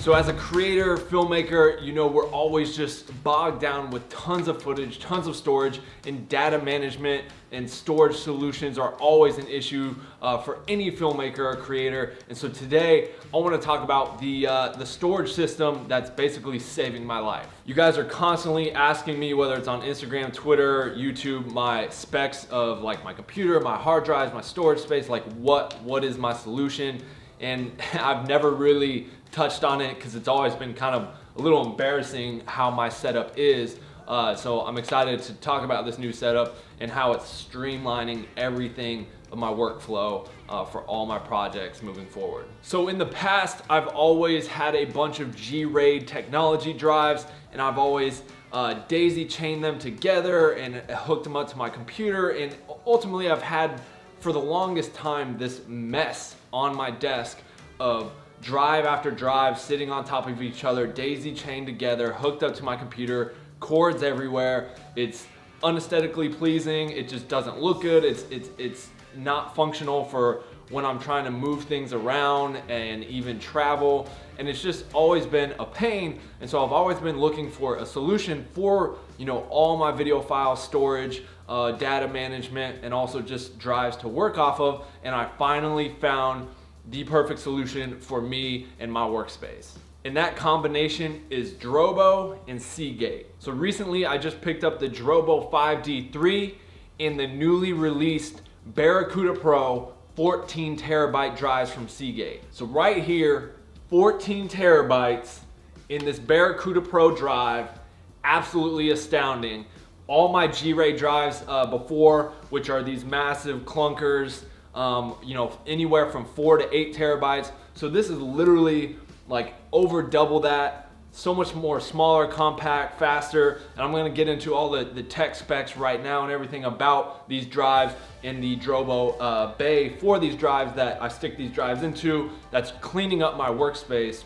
So as a creator, filmmaker, you know, we're always just bogged down with tons of footage, tons of storage, and data management and storage solutions are always an issue for any filmmaker or creator. And so today I want to talk about the storage system that's basically saving my life. You guys are constantly asking me, whether it's on Instagram, Twitter, YouTube, my specs of like my computer, my hard drives, my storage space, like what is my solution? And I've never really touched on it because it's always been kind of a little embarrassing how my setup is. So I'm excited to talk about this new setup and how it's streamlining everything of my workflow for all my projects moving forward. So in the past, I've always had a bunch of G-RAID technology drives, and I've always daisy chained them together and hooked them up to my computer. And ultimately I've had for the longest time this mess on my desk of drive after drive sitting on top of each other, daisy chained together, hooked up to my computer, cords everywhere. It's unesthetically pleasing. It just doesn't look good. It's not functional for when I'm trying to move things around and even travel. And it's just always been a pain. And so I've always been looking for a solution for, you know, all my video file storage, data management, and also just drives to work off of. And I finally found the perfect solution for me and my workspace. And that combination is Drobo and Seagate. So recently I just picked up the Drobo 5D3 in the newly released Barracuda Pro 14 terabyte drives from Seagate. So right here, 14 terabytes in this Barracuda Pro drive, absolutely astounding. All my G-RAID drives before, which are these massive clunkers, you know, anywhere from 4 to 8 terabytes. So this is literally like over double that, so much more smaller, compact, faster. And I'm gonna get into all the tech specs right now and everything about these drives in the Drobo bay for these drives that I stick these drives into. That's cleaning up my workspace,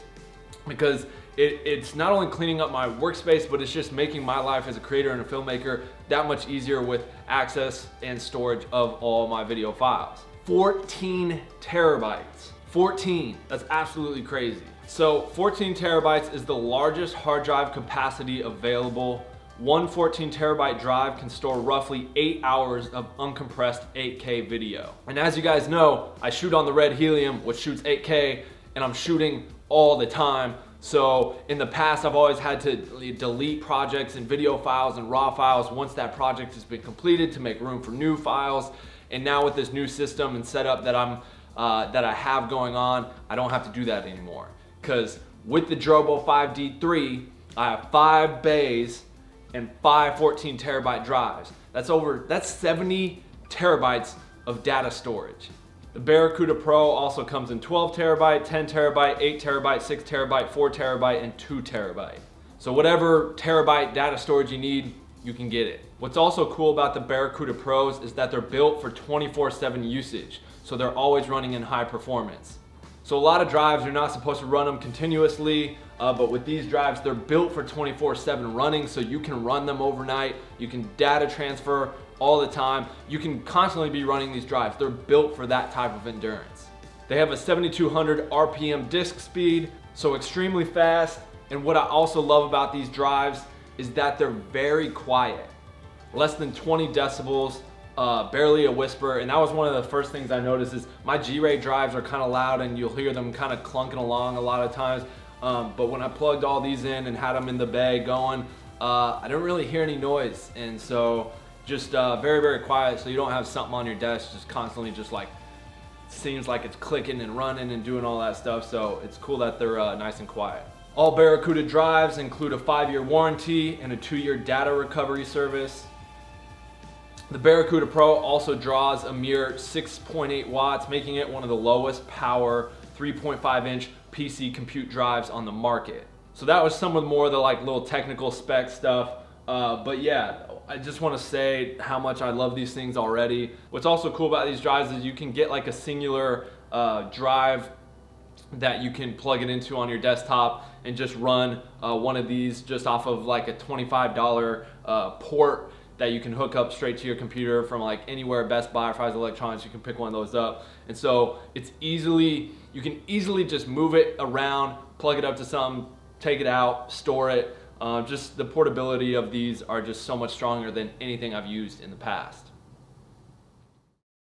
because it's not only cleaning up my workspace, but it's just making my life as a creator and a filmmaker that much easier with access and storage of all my video files. 14 terabytes. 14, that's absolutely crazy. So 14 terabytes is the largest hard drive capacity available. One 14 terabyte drive can store roughly 8 hours of uncompressed 8K video. And as you guys know, I shoot on the red helium, which shoots 8K, and I'm shooting all the time. So in the past, I've always had to delete projects and video files and raw files once that project has been completed to make room for new files. And now with this new system and setup that I have going on, I don't have to do that anymore. Because with the Drobo 5D3, I have 5 bays and 5 14 terabyte drives. That's 70 terabytes of data storage. The Barracuda Pro also comes in 12 terabyte, 10 terabyte, 8 terabyte, 6 terabyte, 4 terabyte, and 2 terabyte. So whatever terabyte data storage you need, you can get it. What's also cool about the Barracuda Pros is that they're built for 24/7 usage. So they're always running in high performance. So a lot of drives, you're not supposed to run them continuously, but with these drives, they're built for 24/7 running, so you can run them overnight. You can data transfer all the time. You can constantly be running these drives. They're built for that type of endurance. They have a 7,200 RPM disk speed, so extremely fast. And what I also love about these drives is that they're very quiet. Less than 20 decibels, barely a whisper. And that was one of the first things I noticed is my G-RAID drives are kind of loud and you'll hear them kind of clunking along a lot of times. But when I plugged all these in and had them in the bay going, I didn't really hear any noise. And so just very, very quiet, so you don't have something on your desk just constantly just like, seems like it's clicking and running and doing all that stuff. So it's cool that they're nice and quiet. All Barracuda drives include a 5-year warranty and a 2-year data recovery service. The Barracuda Pro also draws a mere 6.8 watts, making it one of the lowest power 3.5-inch PC compute drives on the market. So that was some of the more of the like little technical spec stuff. But yeah, I just want to say how much I love these things already. What's also cool about these drives is you can get like a singular drive that you can plug it into on your desktop and just run one of these just off of like a $25 port that you can hook up straight to your computer from like anywhere, Best Buy or Fry's Electronics, you can pick one of those up. And so you can easily just move it around, plug it up to something, take it out, store it. Just the portability of these are just so much stronger than anything I've used in the past.